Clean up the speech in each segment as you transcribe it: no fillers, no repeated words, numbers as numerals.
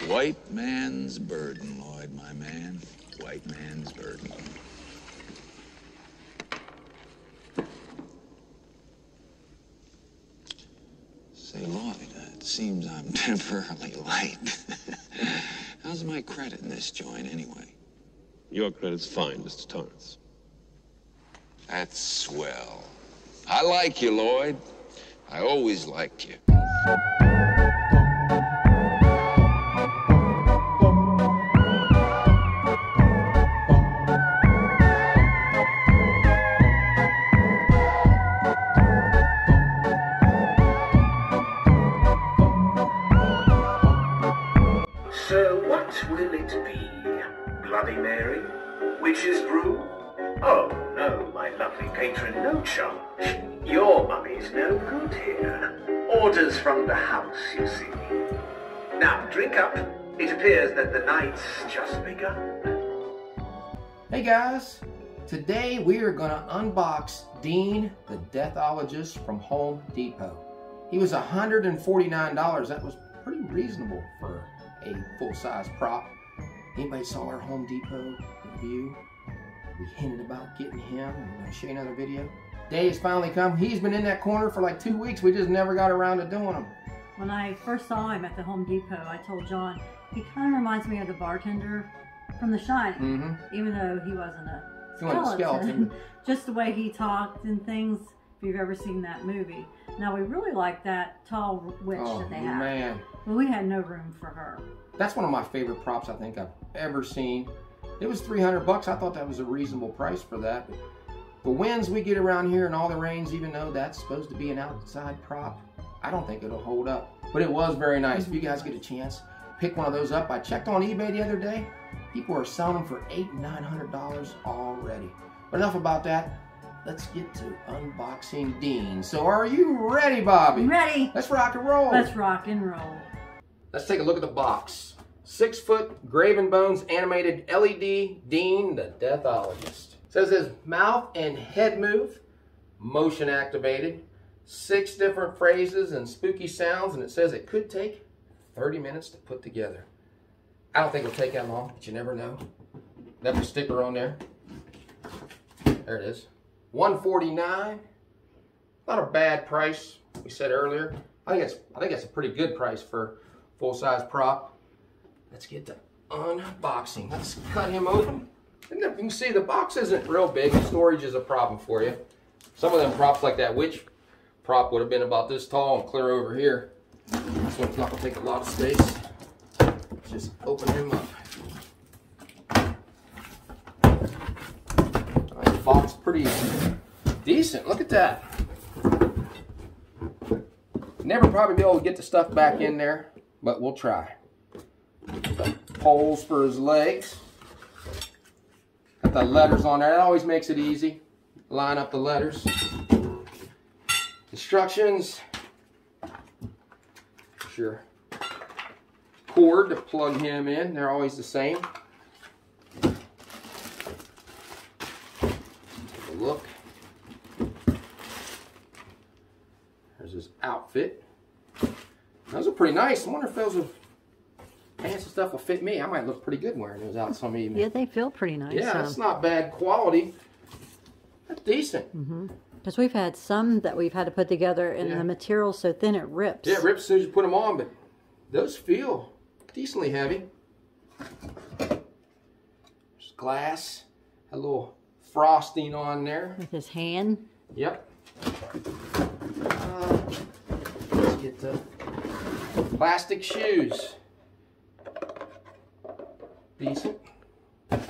White man's burden, Lloyd, my man. White man's burden. Say, Lloyd, it seems I'm temporarily late. How's my credit in this joint, anyway? Your credit's fine, Mr. Torrance. That's swell. I like you, Lloyd. I always liked you. So what will it be? Bloody Mary? Witch's brew? Oh, no, my lovely patron, no charge. Your money's no good here. Orders from the house, you see. Now, drink up. It appears that the night's just begun. Hey guys, today we are going to unbox Dean, the Deathologist from Home Depot. He was $149. That was pretty reasonable for a full-size prop. Anybody saw our Home Depot review? We hinted about getting him. I'm going to show you another video. Day has finally come. He's been in that corner for like 2 weeks. We just never got around to doing him. When I first saw him at the Home Depot, I told John, he kind of reminds me of the bartender from The Shining, even though he wasn't a skeleton. Just the way he talked and things, if you've ever seen that movie. Now, we really like that tall witch that they have. Man. But we had no room for her. That's one of my favorite props I think I've ever seen. It was $300. I thought that was a reasonable price for that. But the winds we get around here and all the rains, even though that's supposed to be an outside prop, I don't think it'll hold up. But it was very nice. If you guys get a chance, pick one of those up. I checked on eBay the other day. People are selling them for $800 and $900 already. But enough about that. Let's get to unboxing Dean. So are you ready, Bobby? Ready. Let's rock and roll. Let's rock and roll. Let's take a look at the box. 6-foot Graven Bones animated LED Dean, the Deathologist. It says his mouth and head move, motion activated, 6 different phrases and spooky sounds, and it says it could take 30 minutes to put together. I don't think it'll take that long, but you never know. Got the sticker on there. There it is. $149. Not a bad price. We said earlier. I think it's a pretty good price for full-size prop. Let's get to unboxing. Let's cut him open. And you can see the box isn't real big. Storage is a problem for you. Some of them props like that witch prop would have been about this tall and clear over here. This one's not going to take a lot of space. Let's just open him up. The box pretty decent. Look at that. Never probably be able to get the stuff back in there, but we'll try. The holes for his legs. Got the letters on there. That always makes it easy. Line up the letters. Instructions. Sure. Cord to plug him in. They're always the same. Take a look. There's his outfit. Those are pretty nice. I wonder if those pants and stuff will fit me. I might look pretty good wearing those out some evening. Yeah, they feel pretty nice. Yeah, that's not bad quality. That's decent. Because we've had some that we've had to put together and the material's so thin it rips. Yeah, it rips as soon as you put them on, but those feel decently heavy. There's glass. A little frosting on there. With his hand. Yep. Let's get the plastic shoes. Decent. And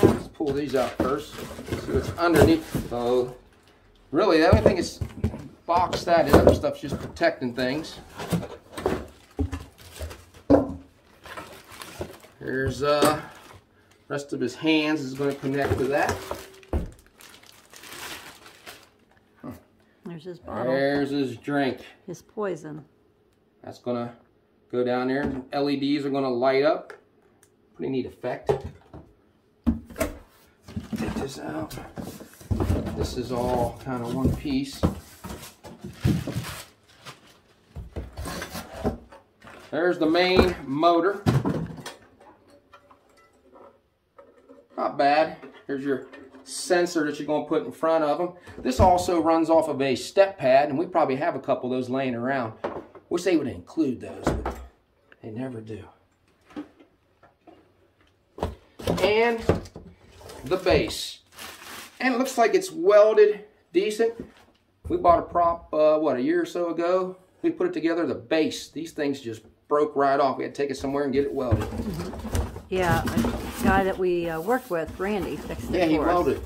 let's pull these out first. See what's underneath. So, really, the only thing is box that. The other stuff's just protecting things. Here's rest of his hands is going to connect to that. There's his bottle. There's his drink. His poison. That's going to go down there. LEDs are going to light up. Pretty neat effect. Take this out. This is all kind of one piece. There's the main motor. Not bad. Here's your sensor that you're going to put in front of them. This also runs off of a step pad, and we probably have a couple of those laying around. Wish they would include those, but they never do. And the base. And it looks like it's welded decent. We bought a prop, what, a year or so ago. We put it together, the base. These things just broke right off. We had to take it somewhere and get it welded. Yeah, a guy that we worked with, Randy, fixed it for us. Yeah, he welded.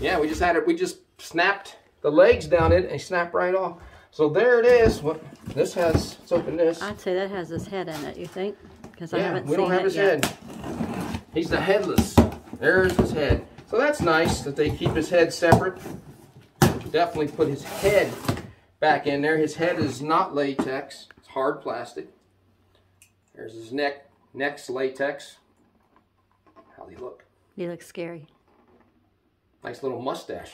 Yeah, we just had it. We just snapped the legs down it and it snapped right off. So there it is. What this has? Let's open this. I'd say that has his head in it. You think? Because yeah, I haven't we seen don't have it his yet. head. He's the headless. There's his head. So that's nice that they keep his head separate. Definitely put his head back in there. His head is not latex. It's hard plastic. There's his neck's latex. How's he look? He looks scary. Nice little mustache.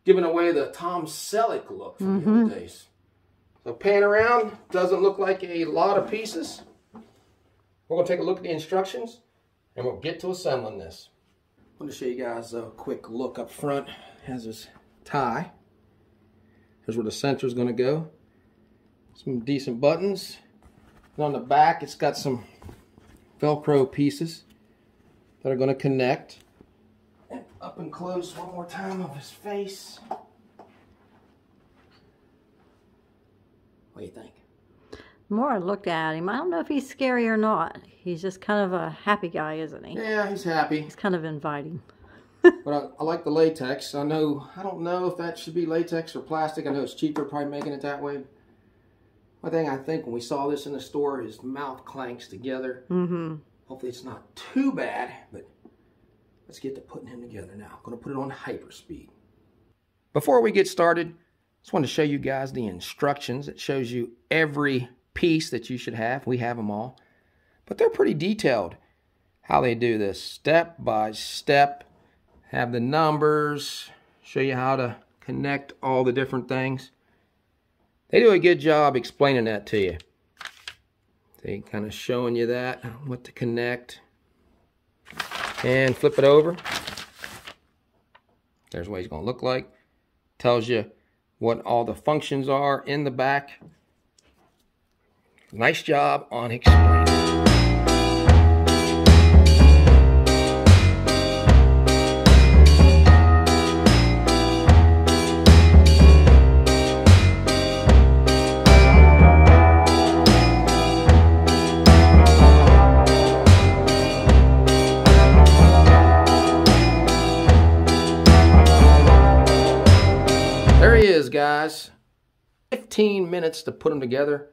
Giving away the Tom Selleck look from the old days. So pan around. Doesn't look like a lot of pieces. We're going to take a look at the instructions and we'll get to assembling this. I'm going to show you guys a quick look up front. Has his tie. Here's where the center is going to go. Some decent buttons. And on the back, it's got some Velcro pieces that are going to connect. And up and close one more time of his face. What do you think? The more I looked at him, I don't know if he's scary or not. He's just kind of a happy guy, isn't he? Yeah, he's happy. He's kind of inviting. But I like the latex. I don't know if that should be latex or plastic. I know it's cheaper probably making it that way. One thing I think when we saw this in the store, his mouth clanks together. Hopefully it's not too bad, but let's get to putting him together now. I'm going to put it on hyper speed. Before we get started, just wanted to show you guys the instructions. It shows you every piece that you should have. We have them all. But they're pretty detailed how they do this step by step. Have the numbers, show you how to connect all the different things. They do a good job explaining that to you. They kind of showing you that, what to connect. And flip it over. There's what he's going to look like. Tells you what all the functions are in the back. Nice job on explaining. There he is, guys. 15 minutes to put them together.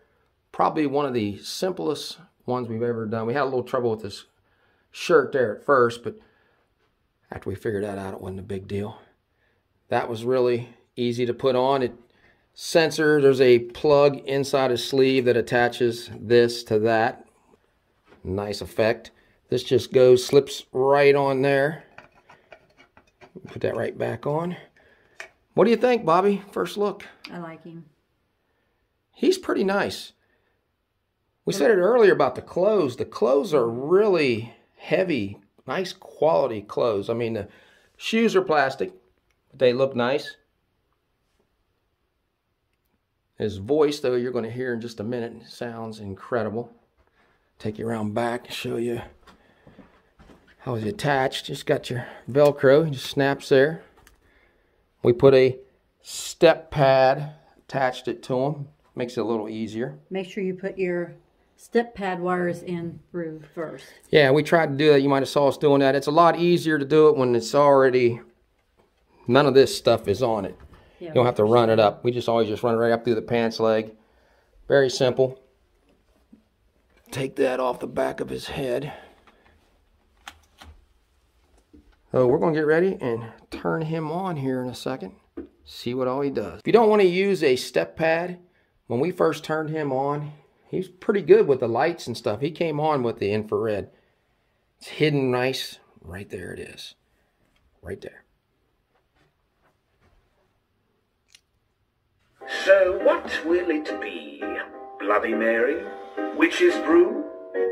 Probably one of the simplest ones we've ever done. We had a little trouble with this shirt there at first, but after we figured that out, it wasn't a big deal. That was really easy to put on. It sensor, there's a plug inside his sleeve that attaches this to that. Nice effect. This just goes, slips right on there. Put that right back on. What do you think, Bobby? First look. I like him. He's pretty nice. We said it earlier about the clothes. The clothes are really heavy, nice quality clothes. I mean, the shoes are plastic, but they look nice. His voice, though, you're going to hear in just a minute, sounds incredible. Take you around back and show you how it's attached. Just got your Velcro, it just snaps there. We put a step pad, attached it to him. Makes it a little easier. Make sure you put your step pad wires in through first. Yeah, we tried to do that. You might have saw us doing that. It's a lot easier to do it when it's already, none of this stuff is on it. Yeah, you don't have to run it up. We just always just run it right up through the pants leg. Very simple. Take that off the back of his head. So we're going to get ready and turn him on here in a second. See what all he does. If you don't want to use a step pad, when we first turned him on, he was pretty good with the lights and stuff. He came on with the infrared. It's hidden nice. Right there it is. Right there. So what will it be? Bloody Mary? Witch's brew?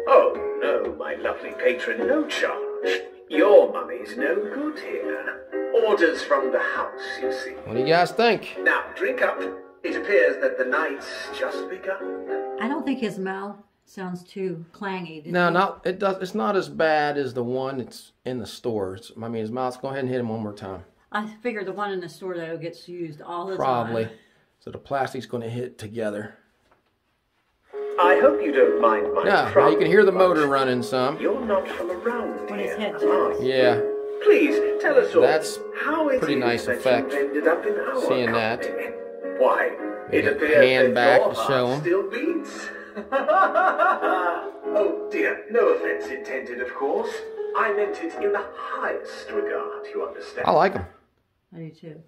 Oh, no, my lovely patron, no charge. Your mummy's no good here. Orders from the house, you see. What do you guys think? Now, drink up. It appears that the night's just begun. I don't think his mouth sounds too clangy. No, it's not as bad as the one that's in the stores. I mean, his mouth's. Go ahead and hit him one more time. I figure the one in the store, though, gets used all the time. Probably. So the plastic's going to hit together. I hope you don't mind my Yeah, you can hear the motor running some. You're not from around When here, his head are turns. you? Yeah. Please tell us all That's how it pretty is nice that effect, you ended up in our seeing that. company. Why, it Maybe appears hand that back your to show heart 'em. still beats. Oh dear, no offense intended, of course. I meant it in the highest regard, you understand. I like him. I do too.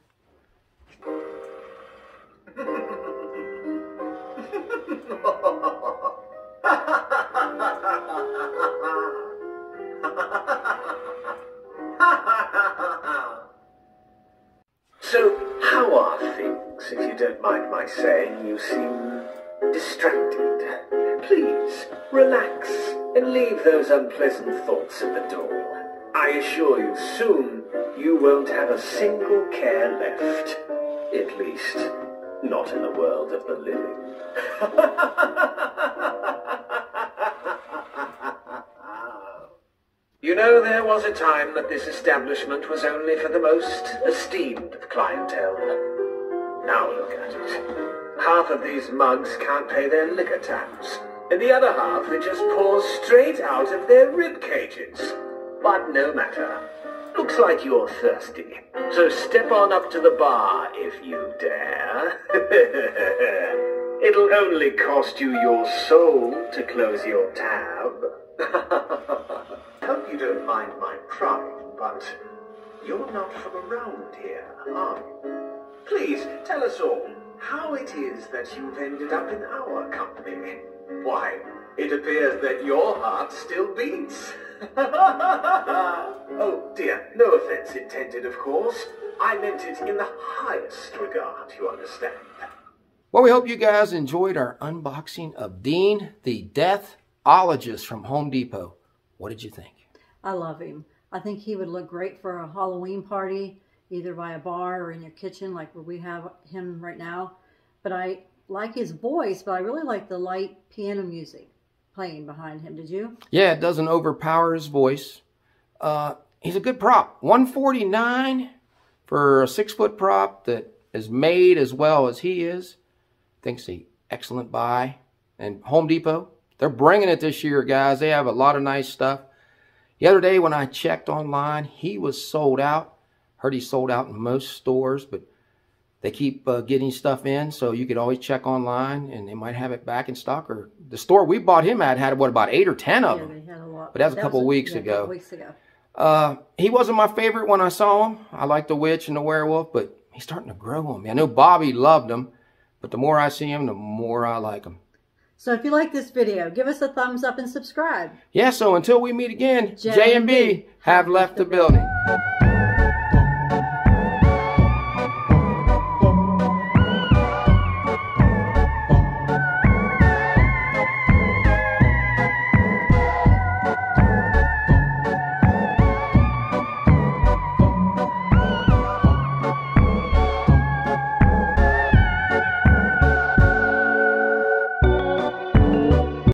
So, how are things, if you don't mind my saying? You seem distracted. Please, relax and leave those unpleasant thoughts at the door. I assure you, soon you won't have a single care left. At least, not in the world of the living. You know, there was a time that this establishment was only for the most esteemed of clientele. Now look at it. Half of these mugs can't pay their liquor tabs, and the other half they just pour straight out of their rib cages. But no matter. Looks like you're thirsty, so step on up to the bar if you dare. It'll only cost you your soul to close your tab. Hope you don't mind my prying, but you're not from around here, are you? Please tell us all how it is that you've ended up in our company. Why, it appears that your heart still beats. Oh dear, no offense intended, of course. I meant it in the highest regard, you understand. Well, we hope you guys enjoyed our unboxing of Dean, the Deathologist from Home Depot. What did you think? I love him. I think he would look great for a Halloween party, either by a bar or in your kitchen, like where we have him right now. But I like his voice, but I really like the light piano music playing behind him. Did you? Yeah, it doesn't overpower his voice. He's a good prop. $149 for a 6-foot prop that is made as well as he is. I think it's an excellent buy. And Home Depot, they're bringing it this year, guys. They have a lot of nice stuff. The other day when I checked online, he was sold out. Heard he's sold out in most stores, but they keep getting stuff in, so you could always check online, and they might have it back in stock. Or the store we bought him at had, what, about 8 or 10 of them? They had a lot. But that was a couple weeks A ago. couple weeks ago. He wasn't my favorite when I saw him. I like the witch and the werewolf, but he's starting to grow on me. I know Bobby loved him, but the more I see him, the more I like him. So if you like this video, give us a thumbs up and subscribe. Yeah, so until we meet again, J and B have left the building.